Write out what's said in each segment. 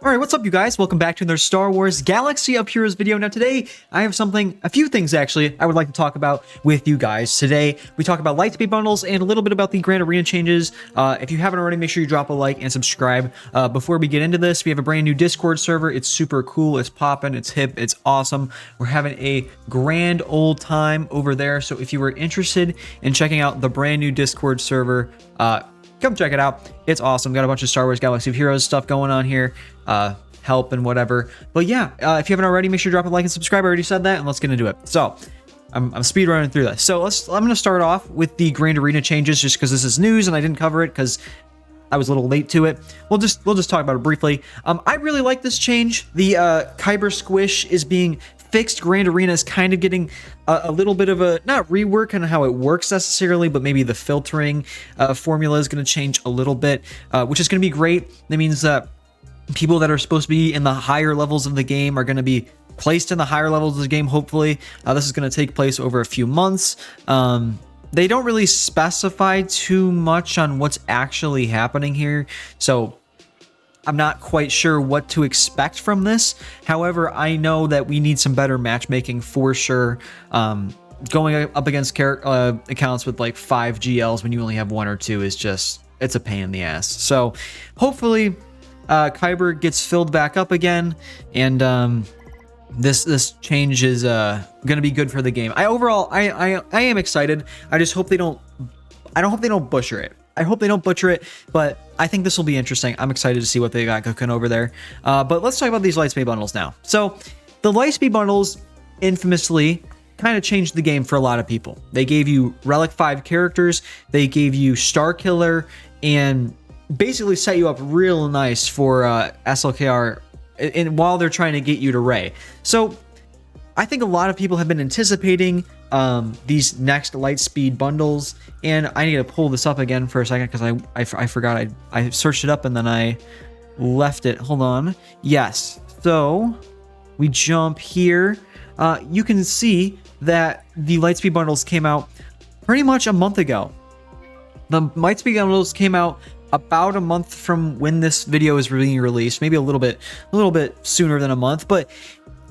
Alright, what's up you guys? Welcome back to another Star Wars Galaxy of Heroes video. Now today, I have a few things actually, I would like to talk about with you guys. Today, we talk about Lightspeed bundles and a little bit about the Grand Arena changes. If you haven't already, make sure you drop a like and subscribe. Before we get into this, we have a brand new Discord server. It's super cool, it's popping, it's hip, it's awesome. We're having a grand old time over there, so if you were interested in checking out the brand new Discord server, come check it out. It's awesome. Got a bunch of Star Wars Galaxy of Heroes stuff going on here. Help and whatever. But yeah, if you haven't already, make sure to drop a like and subscribe. I already said that, and let's get into it. So, I'm speed running through this. So I'm going to start off with the Grand Arena changes, just because this is news and I didn't cover it because I was a little late to it. We'll just talk about it briefly. I really like this change. The Kyber squish is being fixed. Grand Arena is kind of getting a little bit of a, not rework on how it works necessarily, but maybe the filtering formula is going to change a little bit, which is going to be great. That means that people that are supposed to be in the higher levels of the game are going to be placed in the higher levels of the game, hopefully. This is going to take place over a few months. They don't really specify too much on what's actually happening here, so I'm not quite sure what to expect from this. However, I know that we need some better matchmaking for sure. Going up against accounts with like 5 GLs when you only have 1 or 2 is just, it's a pain in the ass. So hopefully Kyber gets filled back up again, and this change is gonna be good for the game. I am excited. I just hope they don't, I don't hope they don't butcher it. I hope they don't butcher it, but I think this will be interesting. I'm excited to see what they got cooking over there. But let's talk about these Lightspeed bundles now. So the Lightspeed bundles infamously kind of changed the game for a lot of people. They gave you Relic 5 characters, they gave you Star Killer, and basically set you up real nice for SLKR while they're trying to get you to Ray. So I think a lot of people have been anticipating these next Lightspeed bundles, and I need to pull this up again for a second because I forgot I searched it up and then I left it. Hold on. Yes. So we jump here. You can see that the Lightspeed bundles came out pretty much a month ago. The Lightspeed bundles came out about a month from when this video is being released, maybe a little bit sooner than a month, but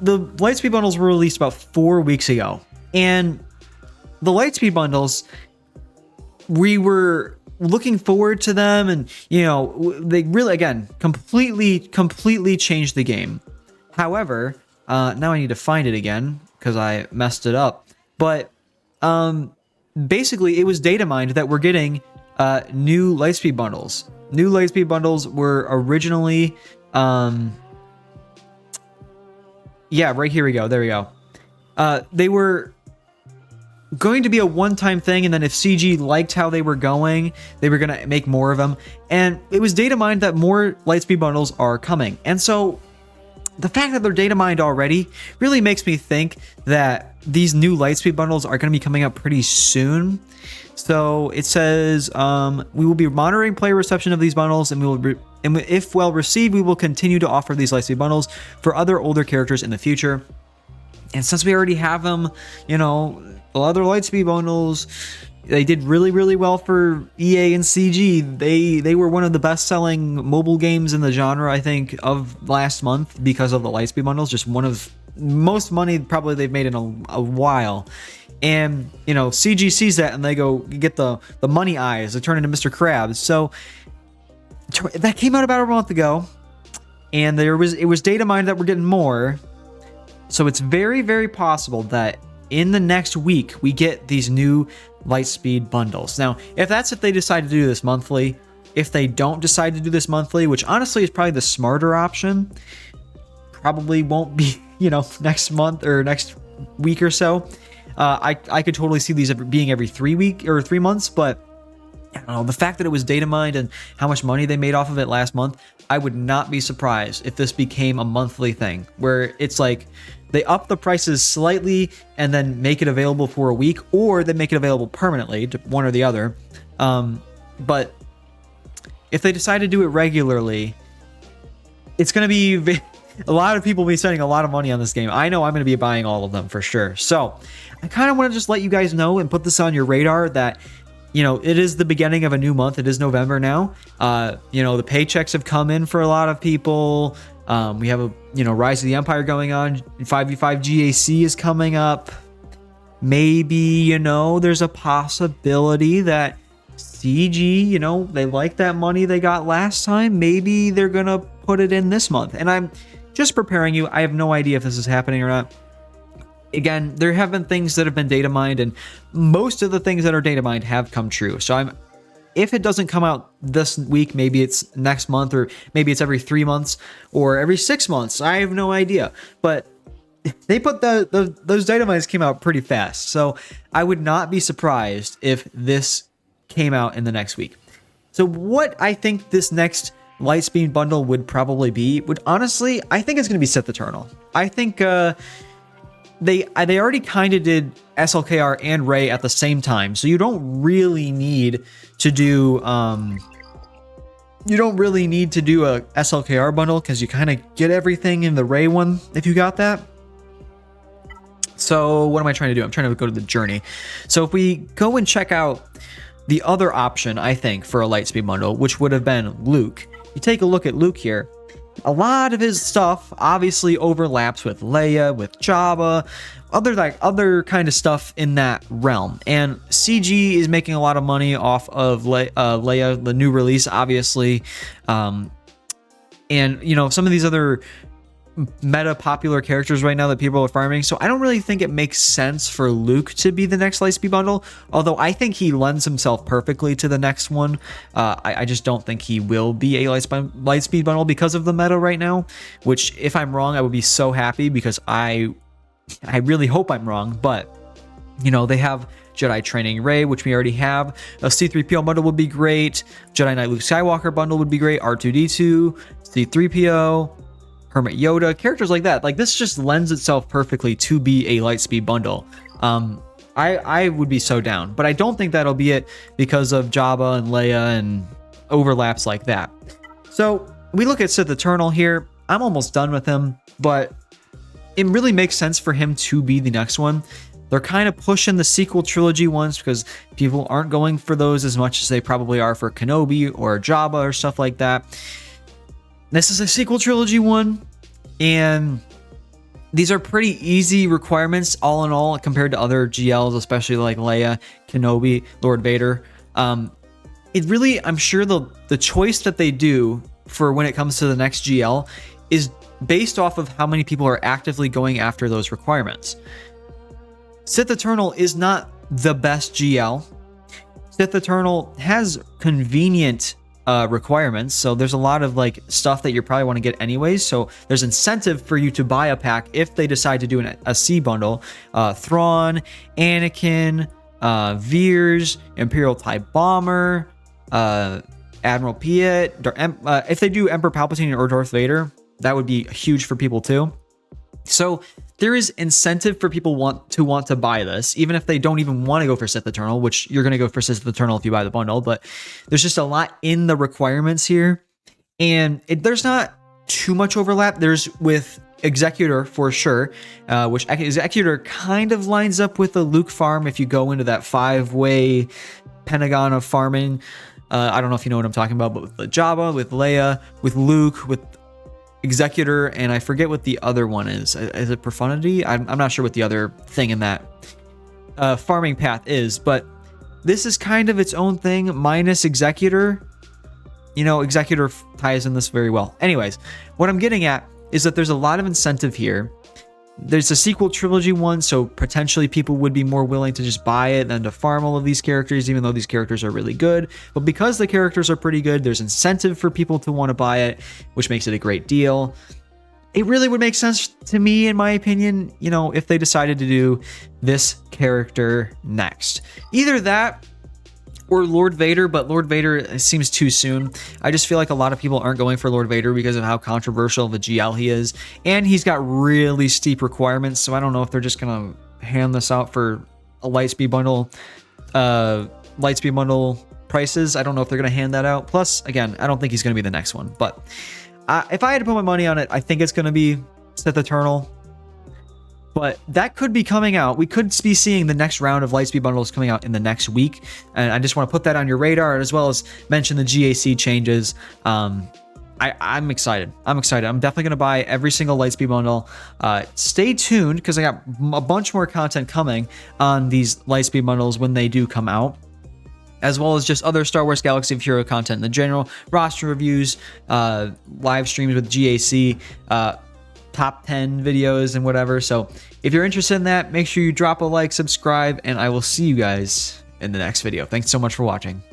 the Lightspeed bundles were released about 4 weeks ago. And the Lightspeed bundles, we were looking forward to them, and you know, they really, again, completely changed the game. However, now I need to find it again because I messed it up. But basically, it was data mined that we're getting new Lightspeed bundles. New Lightspeed bundles were originally, yeah, right here we go. There we go. They were going to be a one-time thing, and then if CG liked how they were going, they were going to make more of them. And it was data mined that more Lightspeed bundles are coming. And so the fact that they're data mined already really makes me think that these new Lightspeed bundles are going to be coming up pretty soon. So it says, we will be monitoring player reception of these bundles, and if well received, we will continue to offer these Lightspeed bundles for other older characters in the future. And since we already have them, you know, the other Lightspeed bundles, they did really well for EA and CG. They were one of the best-selling mobile games in the genre, I think, of last month because of the Lightspeed bundles. Just one of most money probably they've made in a while. And, you know, CG sees that and they go get the money eyes. They turn into Mr. Krabs. So that came out about a month ago, and it was data mined that we're getting more. So it's very possible that in the next week we get these new Lightspeed bundles. Now, if they decide to do this monthly, if they don't decide to do this monthly, which honestly is probably the smarter option, probably won't be, you know, next month or next week or so. I could totally see these being every 3 months, but I don't know, the fact that it was data mined and how much money they made off of it last month, I would not be surprised if this became a monthly thing where it's like they up the prices slightly and then make it available for a week, or they make it available permanently, one or the other. But if they decide to do it regularly, it's going to be a lot of people will be spending a lot of money on this game. I know I'm going to be buying all of them for sure. So I kind of want to just let you guys know and put this on your radar that, you know, it is the beginning of a new month. It is November now. You know, the paychecks have come in for a lot of people. We have a, Rise of the Empire going on. 5v5 GAC is coming up. Maybe, there's a possibility that CG, they like that money they got last time. Maybe they're going to put it in this month. And I'm just preparing you. I have no idea if this is happening or not. Again, there have been things that have been data mined, and most of the things that are data mined have come true. So if it doesn't come out this week, maybe it's next month, or maybe it's every 3 months or every 6 months. I have no idea. But they put those data mines came out pretty fast. So I would not be surprised if this came out in the next week. So what I think this next Lightspeed bundle would probably be honestly, I think it's going to be Sith Eternal. I think they already kind of did SLKR and Rey at the same time, so you don't really need to do a SLKR bundle, because you kind of get everything in the Rey one if you got that. So what am I trying to do? I'm trying to go to the journey. So if we go and check out the other option, I think, for a Lightspeed bundle, which would have been Luke. You take a look at Luke here. A lot of his stuff obviously overlaps with Leia, with Jabba, other kind of stuff in that realm. And CG is making a lot of money off of Leia, the new release, obviously. And, some of these other meta popular characters right now that people are farming. So I don't really think it makes sense for Luke to be the next Lightspeed bundle, although I think he lends himself perfectly to the next one. I just don't think he will be a Lightspeed bundle because of the meta right now, which if I'm wrong, I would be so happy, because I really hope I'm wrong. But they have Jedi Training Rey, which we already have. A C-3PO bundle would be great. Jedi Knight Luke Skywalker bundle would be great. R2-D2, C-3PO, Hermit Yoda, characters like that. Like, this just lends itself perfectly to be a Lightspeed bundle. I would be so down, but I don't think that'll be it because of Jabba and Leia and overlaps like that. So we look at Sith Eternal here. I'm almost done with him, but it really makes sense for him to be the next one. They're kind of pushing the sequel trilogy ones because people aren't going for those as much as they probably are for Kenobi or Jabba or stuff like that. This is a sequel trilogy one, and these are pretty easy requirements all in all compared to other GLs, especially like Leia, Kenobi, Lord Vader. It really, I'm sure the choice that they do for when it comes to the next GL is based off of how many people are actively going after those requirements. Sith Eternal is not the best GL. Sith Eternal has convenient requirements, so there's a lot of like stuff that you probably want to get anyways, so there's incentive for you to buy a pack if they decide to do a C bundle. Thrawn, Anakin, Veers, Imperial TIE Bomber, Admiral Piet, if they do Emperor Palpatine or Darth Vader, that would be huge for people too. So there is incentive for people want to buy this, even if they don't even want to go for Sith Eternal, which you're going to go for Sith Eternal if you buy the bundle, but there's just a lot in the requirements here, and there's not too much overlap. There's with Executor for sure, which Executor kind of lines up with the Luke farm if you go into that 5-way Pentagon of farming. I don't know if you know what I'm talking about, but with Jabba, with Leia, with Luke, with Executor, and I forget what the other one is. Is it Profundity? I'm not sure what the other thing in that farming path is, but this is kind of its own thing minus Executor. Executor ties in this very well. Anyways, what I'm getting at is that there's a lot of incentive here. There's a sequel trilogy one, so potentially people would be more willing to just buy it than to farm all of these characters, even though these characters are really good. But because the characters are pretty good, there's incentive for people to want to buy it, which makes it a great deal. It really would make sense to me, in my opinion, if they decided to do this character next. Either that or Lord Vader, but Lord Vader seems too soon. I just feel like a lot of people aren't going for Lord Vader because of how controversial of a GL he is, and he's got really steep requirements, so I don't know if they're just gonna hand this out for a Lightspeed bundle prices. I don't know if they're gonna hand that out. Plus, again, I don't think he's gonna be the next one, but if I had to put my money on it, I think it's gonna be Sith Eternal. But that could be coming out. We could be seeing the next round of Lightspeed bundles coming out in the next week. And I just want to put that on your radar, as well as mention the GAC changes. I'm excited. I'm excited. I'm definitely going to buy every single Lightspeed bundle. Stay tuned because I got a bunch more content coming on these Lightspeed bundles when they do come out, as well as just other Star Wars Galaxy of Hero content in the general, roster reviews, live streams with GAC, top 10 videos and whatever. So if you're interested in that, make sure you drop a like, subscribe, and I will see you guys in the next video. Thanks so much for watching.